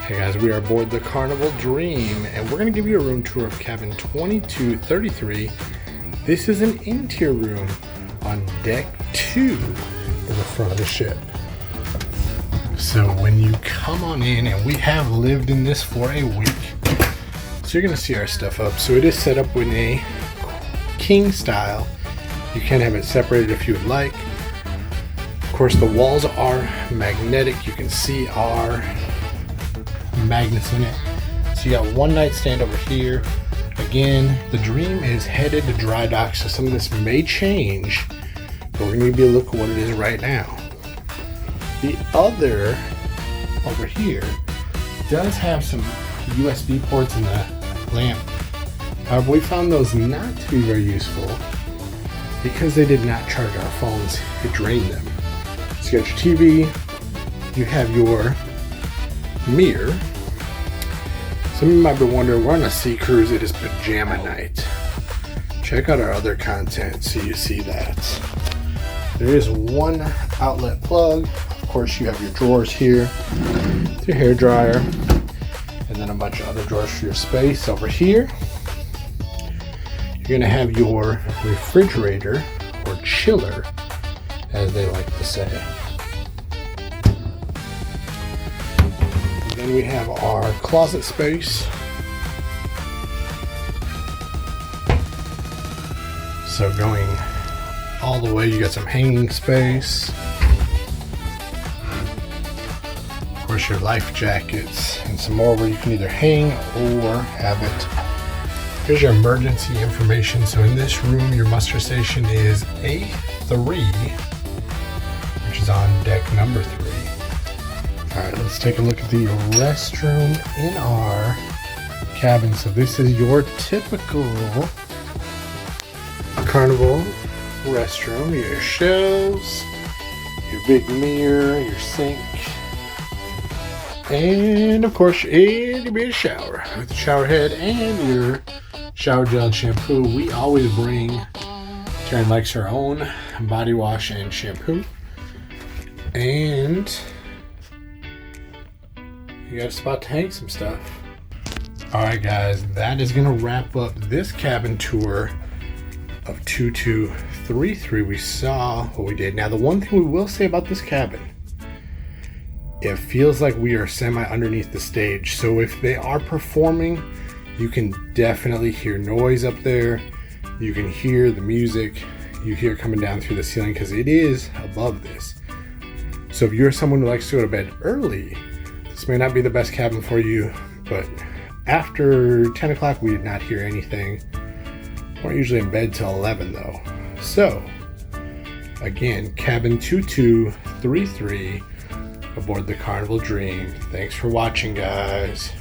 Hey guys, we are aboard the Carnival Dream, and we're going to give you a room tour of cabin 2233. This is an interior room on deck 2 in the front of the ship. So when you come on in, and we have lived in this for a week, so you're going to see our stuff up. So it is set up in a king style. You can have it separated if you would like. Of course, the walls are magnetic. You can see our magnets in it. So you got one nightstand over here. Again, the Dream is headed to dry dock, so some of this may change, but we're going to give you a look at what it is right now. The other over here does have some USB ports in the lamp. However, we found those not to be very useful because they did not charge our phones. It drained them. So you got your TV, you have your mirror. Some of you might be wondering, we're on a sea cruise, it is pajama night. Check out our other content so you see that. There is one outlet plug. Of course, you have your drawers here, your hair dryer, and then a bunch of other drawers for your space. Over here, you're gonna have your refrigerator, or chiller, as they like to say. Then we have our closet space. So going all the way, you got some hanging space. Of course, your life jackets and some more where you can either hang or have it. Here's your emergency information. So in this room, your muster station is A3, which is on deck number 3. All right, let's take a look at the restroom in our cabin. So this is your typical Carnival restroom. Your shelves, your big mirror, your sink, and of course, it'll be a shower with the shower head and your shower gel and shampoo. We always bring, Karen likes her own body wash and shampoo. And you got a spot to hang some stuff. Alright guys, that is going to wrap up this cabin tour of 2233. We saw what we did. Now the one thing we will say about this cabin, it feels like we are semi underneath the stage. So if they are performing, you can definitely hear noise up there. You can hear the music. You hear it coming down through the ceiling because it is above this. So if you're someone who likes to go to bed early, this may not be the best cabin for you, but after 10 o'clock, we did not hear anything. We're usually in bed till 11 though. So again, cabin 2233 aboard the Carnival Dream. Thanks for watching, guys.